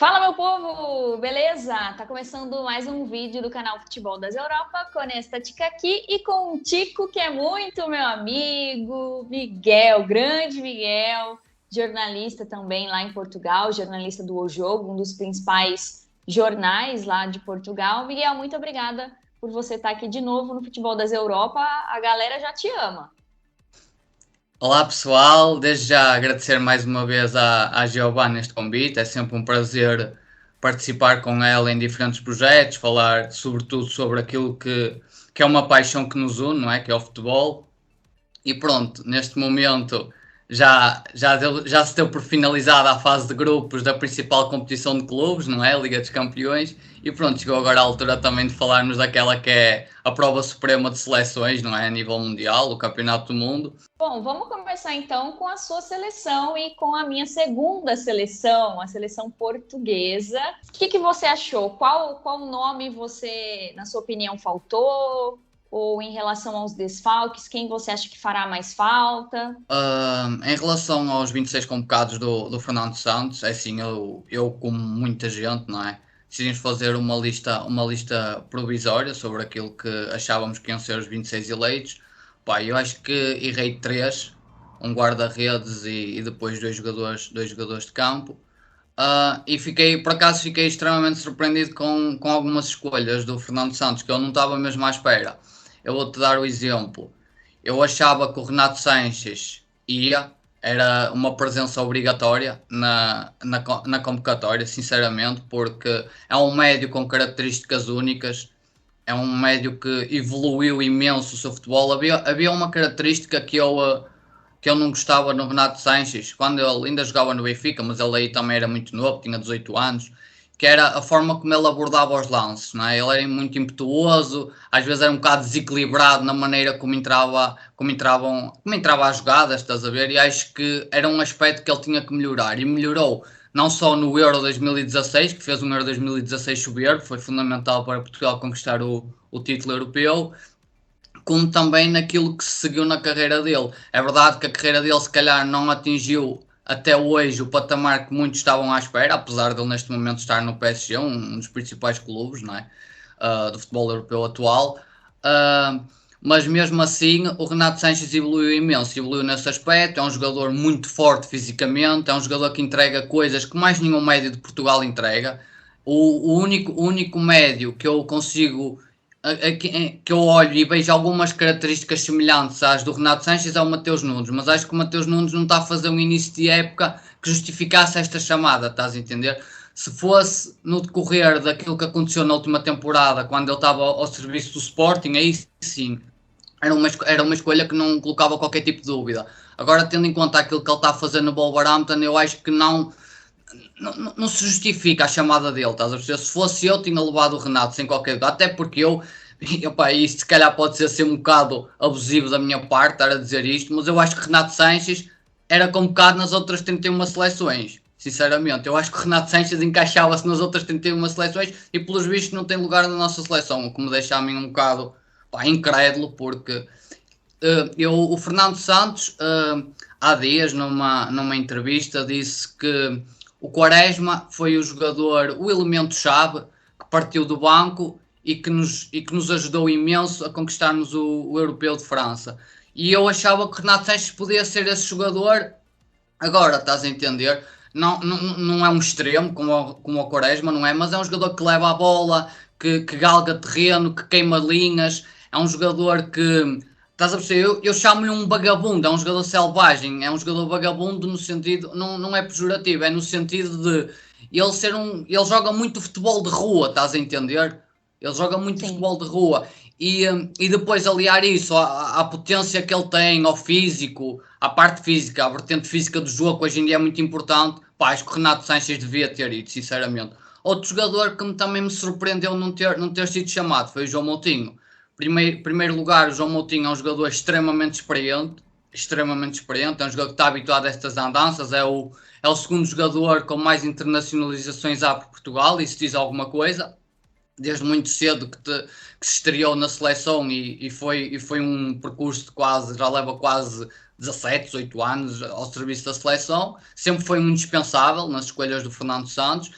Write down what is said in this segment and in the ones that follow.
Fala, meu povo! Beleza? Tá começando mais um vídeo do canal Futebol das Europa com esta Tica aqui e com um Tico que é muito meu amigo, Miguel, grande Miguel, jornalista também lá em Portugal, jornalista do O Jogo, um dos principais jornais lá de Portugal. Miguel, muito obrigada por você estar aqui de novo no Futebol das Europa. A galera já te ama. Olá pessoal, desde já agradecer mais uma vez à Giovanna este convite, é sempre um prazer participar com ela em diferentes projetos, falar sobretudo sobre aquilo que é uma paixão que nos une, não é? Que é o futebol. E pronto, neste momento já se deu por finalizada a fase de grupos da principal competição de clubes, não é? A Liga dos Campeões. E pronto, chegou agora a altura também de falarmos daquela que é a prova suprema de seleções, não é? A nível mundial, o Campeonato do Mundo. Bom, vamos começar então com a sua seleção e com a minha segunda seleção, a seleção portuguesa. O que você achou? Qual nome você, na sua opinião, faltou? Ou em relação aos desfalques, quem você acha que fará mais falta? Em relação aos 26 convocados do Fernando Santos, é assim, eu como muita gente, não é? Decidimos fazer uma lista provisória sobre aquilo que achávamos que iam ser os 26 eleitos. Pá, eu acho que errei 3, um guarda-redes e depois dois jogadores de campo. E por acaso fiquei extremamente surpreendido com algumas escolhas do Fernando Santos que eu não estava mesmo à espera. Eu vou-te dar o exemplo. Eu achava que o Renato Sanches era uma presença obrigatória na convocatória, sinceramente, porque é um médio com características únicas, é um médio que evoluiu imenso o seu futebol. Havia uma característica que eu não gostava no Renato Sanches, quando ele ainda jogava no Benfica, mas ele aí também era muito novo, tinha 18 anos, que era a forma como ele abordava os lances, não é? Ele era muito impetuoso, às vezes era um bocado desequilibrado na maneira como entrava as jogadas, estás a ver? E acho que era um aspecto que ele tinha que melhorar, e melhorou não só no Euro 2016, que fez um Euro 2016 soberbo, foi fundamental para Portugal conquistar o título europeu, como também naquilo que se seguiu na carreira dele. É verdade que a carreira dele se calhar não atingiu até hoje o patamar que muitos estavam à espera, apesar de ele neste momento estar no PSG, um dos principais clubes, não é? Do futebol europeu atual. Mas mesmo assim o Renato Sanches evoluiu imenso, evoluiu nesse aspecto, é um jogador muito forte fisicamente, é um jogador que entrega coisas que mais nenhum médio de Portugal entrega. O único médio que eu consigo que eu olho e vejo algumas características semelhantes às do Renato Sanches é o Mateus Nunes, mas acho que o Mateus Nunes não está a fazer um início de época que justificasse esta chamada, estás a entender? Se fosse no decorrer daquilo que aconteceu na última temporada, quando ele estava ao serviço do Sporting, aí sim, era uma escolha que não colocava qualquer tipo de dúvida. Agora, tendo em conta aquilo que ele está a fazer no Wolverhampton, eu acho que não se justifica a chamada dele, estás a perceber? Se fosse eu, tinha levado o Renato sem qualquer dúvida, até porque isto se calhar pode ser um bocado abusivo da minha parte estar a dizer isto, mas eu acho que Renato Sanches era convocado nas outras 31 seleções, sinceramente. Eu acho que o Renato Sanches encaixava-se nas outras 31 seleções e pelos vistos não tem lugar na nossa seleção, o que me deixa a mim um bocado incrédulo, porque o Fernando Santos há dias numa entrevista disse que o Quaresma foi o elemento-chave que partiu do banco e que nos ajudou imenso a conquistarmos o Europeu de França. E eu achava que o Renato Sanches podia ser esse jogador. Agora, estás a entender? Não é um extremo como o Quaresma, não é? Mas é um jogador que leva a bola, que galga terreno, que queima linhas. É um jogador que... Estás a perceber? Eu chamo-lhe um vagabundo, é um jogador selvagem, é um jogador vagabundo no sentido, não é pejorativo, é no sentido de ele joga muito futebol de rua, estás a entender? Ele joga muito Sim. futebol de rua e depois aliar isso à potência que ele tem, ao físico, à parte física, à vertente física do jogo, que hoje em dia é muito importante. Pá, acho que o Renato Sanches devia ter ido, sinceramente. Outro jogador que também me surpreendeu não ter sido chamado foi o João Moutinho. Primeiro lugar, o João Moutinho é um jogador extremamente experiente, é um jogador que está habituado a estas andanças, é o segundo jogador com mais internacionalizações há por Portugal, isso diz alguma coisa, desde muito cedo que se estreou na seleção e foi um percurso já leva quase 17, 18 anos ao serviço da seleção, sempre foi um indispensável nas escolhas do Fernando Santos.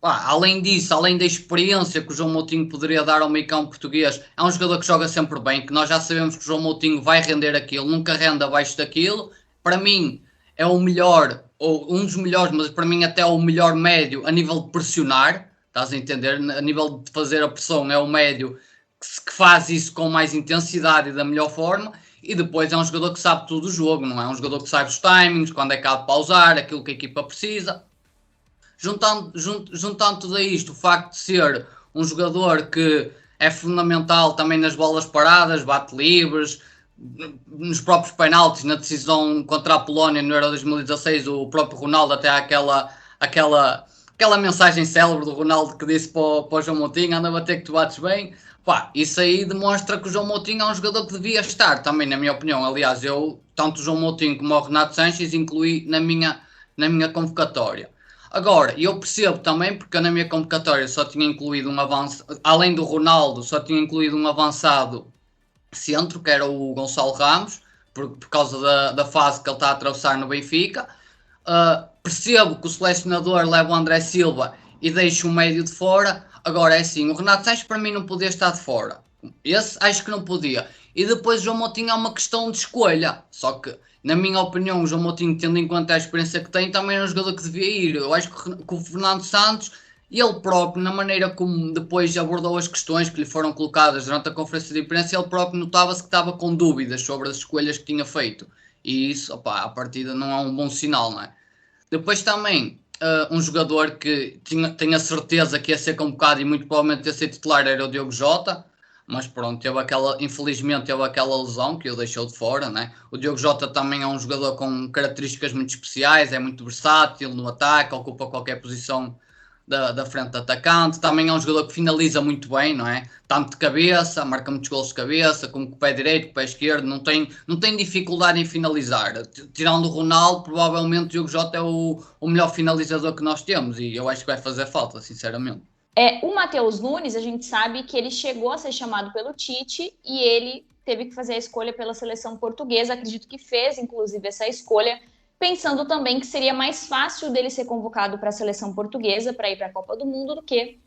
Além disso, além da experiência que o João Moutinho poderia dar ao meio-campo português, é um jogador que joga sempre bem, que nós já sabemos que o João Moutinho vai render aquilo, nunca rende abaixo daquilo. Para mim, é o melhor, ou um dos melhores, mas para mim até o melhor médio a nível de pressionar, estás a entender? A nível de fazer a pressão, é o médio que faz isso com mais intensidade e da melhor forma. E depois é um jogador que sabe tudo do jogo, não é? Um jogador que sabe os timings, quando é que há de pausar, aquilo que a equipa precisa. Juntando tudo a isto, o facto de ser um jogador que é fundamental também nas bolas paradas, bate livres, nos próprios penaltis, na decisão contra a Polónia no Euro 2016, o próprio Ronaldo até há aquela mensagem célebre do Ronaldo que disse para o João Moutinho, anda a bater que tu bates bem. Isso aí demonstra que o João Moutinho é um jogador que devia estar também, na minha opinião. Aliás, eu, tanto o João Moutinho como o Renato Sanches, incluí na minha convocatória. Agora, eu percebo também, porque eu na minha convocatória só tinha incluído um avançado, além do Ronaldo, só tinha incluído um avançado centro, que era o Gonçalo Ramos, por causa da fase que ele está a atravessar no Benfica. Percebo que o selecionador leva o André Silva e deixa o médio de fora. Agora é assim, o Renato Sanches para mim não podia estar de fora. Esse acho que não podia. E depois o João Moutinho é uma questão de escolha. Só que, na minha opinião, o João Moutinho, tendo em conta a experiência que tem, também é um jogador que devia ir. Eu acho que o Fernando Santos, ele próprio, na maneira como depois abordou as questões que lhe foram colocadas durante a conferência de imprensa, ele próprio notava-se que estava com dúvidas sobre as escolhas que tinha feito. E isso, à partida, não é um bom sinal, não é? Depois também, um jogador que tinha certeza que ia ser convocado e muito provavelmente ia ser titular era o Diogo Jota, mas pronto, infelizmente teve aquela lesão que o deixou de fora, né? O Diogo Jota também é um jogador com características muito especiais, é muito versátil no ataque, ocupa qualquer posição da frente de atacante, também é um jogador que finaliza muito bem, não é? Tanto de cabeça, marca muitos gols de cabeça, como com o pé direito, com o pé esquerdo, não tem dificuldade em finalizar. Tirando o Ronaldo, provavelmente o Diogo Jota é o melhor finalizador que nós temos e eu acho que vai fazer falta, sinceramente. O Matheus Nunes, a gente sabe que ele chegou a ser chamado pelo Tite e ele teve que fazer a escolha pela seleção portuguesa, acredito que fez, inclusive, essa escolha, pensando também que seria mais fácil dele ser convocado para a seleção portuguesa para ir para a Copa do Mundo do que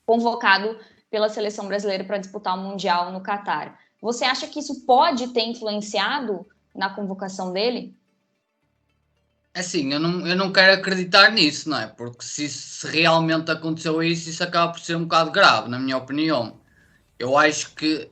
convocado pela seleção brasileira para disputar o Mundial no Catar. Você acha que isso pode ter influenciado na convocação dele? Assim, eu não quero acreditar nisso, não é? Porque se realmente aconteceu isso acaba por ser um bocado grave, na minha opinião. Eu acho que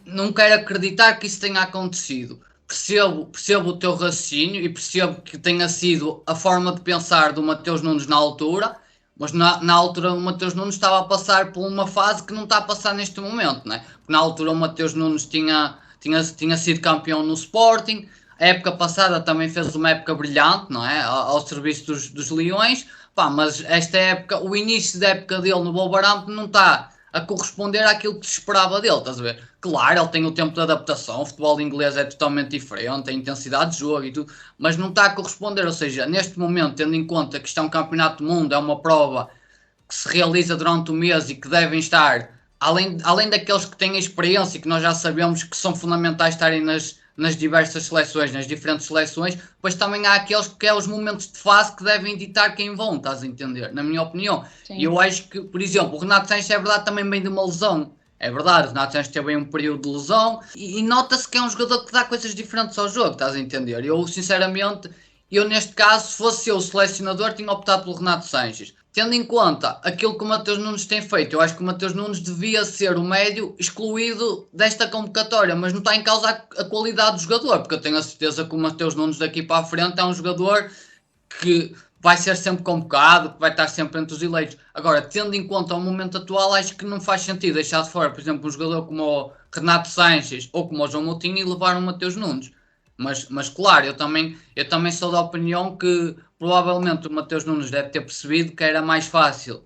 não quero acreditar que isso tenha acontecido. Percebo o teu raciocínio e percebo que tenha sido a forma de pensar do Matheus Nunes na altura, mas na altura o Matheus Nunes estava a passar por uma fase que não está a passar neste momento, não é? Porque na altura o Matheus Nunes tinha sido campeão no Sporting, a época passada também fez uma época brilhante, não é? Ao serviço dos Leões, mas esta época, o início da época dele no Wolverhampton não está a corresponder àquilo que se esperava dele, estás a ver? Claro, ele tem o tempo de adaptação, o futebol inglês é totalmente diferente, a intensidade de jogo e tudo, mas não está a corresponder, ou seja, neste momento, tendo em conta que isto é um campeonato do mundo, é uma prova que se realiza durante o mês e que devem estar, além daqueles que têm a experiência e que nós já sabemos que são fundamentais estarem nas diversas seleções, nas diferentes seleções, pois também há aqueles que é os momentos de fase que devem ditar quem vão, estás a entender? Na minha opinião. E eu acho que, por exemplo, o Renato Sanches é verdade também vem de uma lesão. É verdade, o Renato Sanches teve um período de lesão e nota-se que é um jogador que dá coisas diferentes ao jogo, estás a entender? Eu, sinceramente, neste caso, se fosse eu o selecionador, tinha optado pelo Renato Sanches. Tendo em conta aquilo que o Matheus Nunes tem feito, eu acho que o Matheus Nunes devia ser o médio excluído desta convocatória, mas não está em causa a qualidade do jogador, porque eu tenho a certeza que o Matheus Nunes daqui para a frente é um jogador que vai ser sempre convocado, que vai estar sempre entre os eleitos. Agora, tendo em conta o momento atual, acho que não faz sentido deixar de fora, por exemplo, um jogador como o Renato Sanches ou como o João Moutinho e levar o Matheus Nunes. Mas claro, eu também sou da opinião que provavelmente o Matheus Nunes deve ter percebido que era mais fácil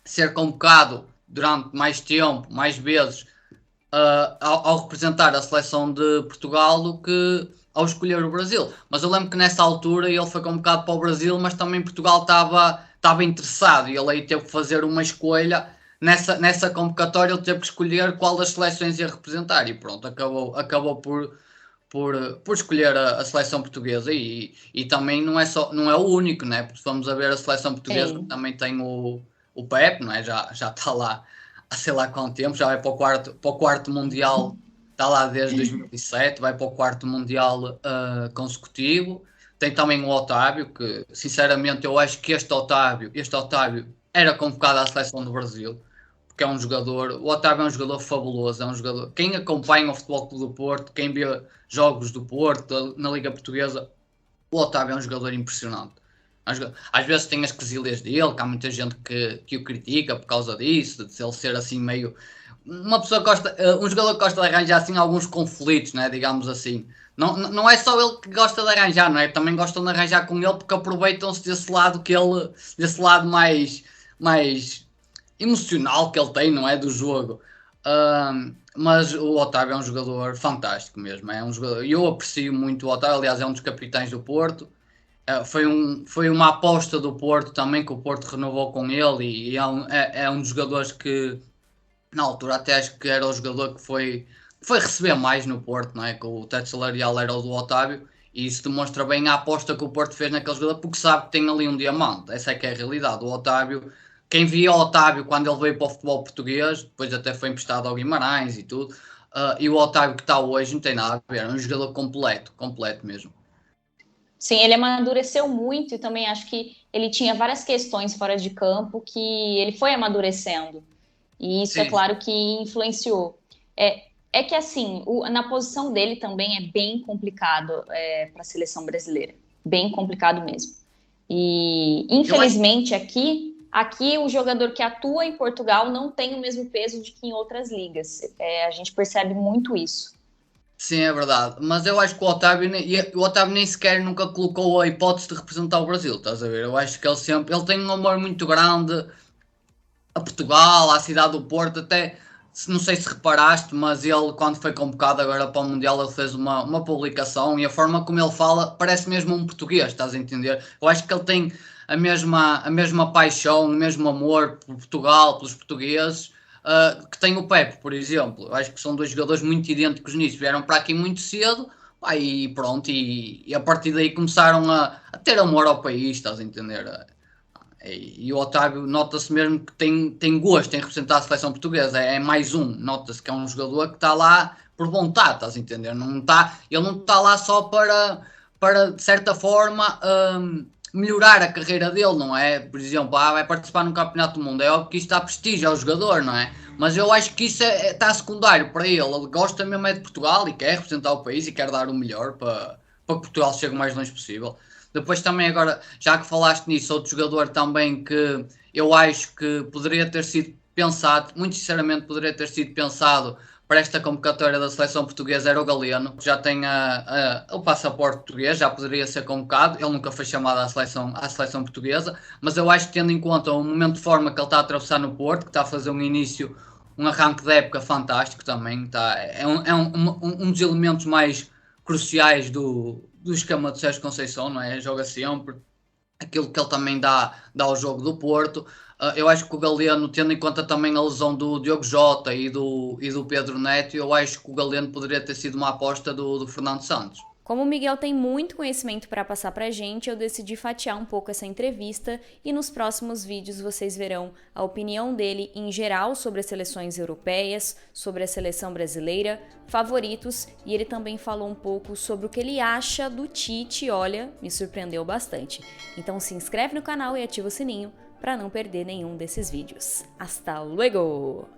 ser convocado durante mais tempo, mais vezes, ao representar a seleção de Portugal do que ao escolher o Brasil. Mas eu lembro que nessa altura ele foi convocado para o Brasil, mas também Portugal estava interessado e ele aí teve que fazer uma escolha. Nessa convocatória ele teve que escolher qual das seleções ia representar e pronto, acabou por escolher a seleção portuguesa e também não é o único, né? Porque vamos a ver a seleção portuguesa, também tem o Pepe, não é? Já está lá há sei lá quanto tempo, já vai para o quarto Mundial, está lá desde 2007, vai para o quarto Mundial consecutivo. Tem também o Otávio, que sinceramente eu acho que este Otávio era convocado à seleção do Brasil, porque é um jogador, o Otávio é um jogador fabuloso, é um jogador, quem acompanha o Futebol Clube do Porto, quem vê jogos do Porto na Liga Portuguesa, o Otávio é um jogador impressionante. Às vezes tem as quesilhas dele, que há muita gente que o critica por causa disso, de ele ser assim meio... Uma pessoa gosta, um jogador que gosta de arranjar assim alguns conflitos, né, digamos assim. Não é só ele que gosta de arranjar, não é? Também gostam de arranjar com ele porque aproveitam-se desse lado desse lado mais emocional que ele tem, não é? Do jogo. Mas o Otávio é um jogador fantástico mesmo. É um jogador, eu aprecio muito o Otávio, aliás, é um dos capitães do Porto. Foi uma aposta do Porto também, que o Porto renovou com ele, e é um dos jogadores que na altura até acho que era o jogador que foi receber mais no Porto, não é? Que o teto salarial era o do Otávio, e isso demonstra bem a aposta que o Porto fez naquele jogador, porque sabe que tem ali um diamante. Essa é que é a realidade. O Otávio, quem via o Otávio quando ele veio para o futebol português, depois até foi emprestado ao Guimarães e tudo, e o Otávio que está hoje não tem nada a ver, é um jogador completo mesmo. Sim, ele amadureceu muito e também acho que ele tinha várias questões fora de campo que ele foi amadurecendo. E isso, é claro, que influenciou. É que, assim, na posição dele também é bem complicado para a seleção brasileira. Bem complicado mesmo. E, infelizmente, aqui o jogador que atua em Portugal não tem o mesmo peso de que em outras ligas. A gente percebe muito isso. Sim, é verdade. Mas eu acho que o Otávio nem sequer nunca colocou a hipótese de representar o Brasil, estás a ver? Eu acho que ele tem um amor muito grande a Portugal, à cidade do Porto, até não sei se reparaste, mas ele, quando foi convocado agora para o Mundial, ele fez uma publicação, e a forma como ele fala parece mesmo um português, estás a entender? Eu acho que ele tem a mesma paixão, o mesmo amor por Portugal, pelos portugueses, que tem o Pepe, por exemplo. Eu acho que são dois jogadores muito idênticos nisso, vieram para aqui muito cedo, e pronto, e a partir daí começaram a ter amor ao país, estás a entender? E o Otávio nota-se mesmo que tem gosto em representar a seleção portuguesa. É mais um. Nota-se que é um jogador que está lá por vontade, estás a entender? Ele não está lá só para de certa forma, melhorar a carreira dele, não é? Por exemplo, vai participar num campeonato do mundo. É óbvio que isso dá prestígio ao jogador, não é? Mas eu acho que isso está secundário para ele. Ele gosta mesmo de Portugal e quer representar o país e quer dar o melhor para que Portugal chegue o mais longe possível. Depois também agora, já que falaste nisso, outro jogador também que eu acho que poderia ter sido pensado, muito sinceramente poderia ter sido pensado para esta convocatória da seleção portuguesa, era o Galeno, que já tem o passaporte português, já poderia ser convocado. Ele nunca foi chamado à seleção portuguesa, mas eu acho que, tendo em conta o momento de forma que ele está a atravessar no Porto, que está a fazer um arranque de época fantástico também, é um dos elementos mais cruciais do esquema de Sérgio Conceição, não é? Joga sempre aquilo que ele também dá ao jogo do Porto. Eu acho que o Galeno, tendo em conta também a lesão do Diogo Jota e do Pedro Neto, eu acho que o Galeno poderia ter sido uma aposta do Fernando Santos. Como o Miguel tem muito conhecimento para passar para a gente, eu decidi fatiar um pouco essa entrevista e nos próximos vídeos vocês verão a opinião dele em geral sobre as seleções europeias, sobre a seleção brasileira, favoritos, e ele também falou um pouco sobre o que ele acha do Tite. Olha, me surpreendeu bastante. Então se inscreve no canal e ativa o sininho para não perder nenhum desses vídeos. Hasta luego!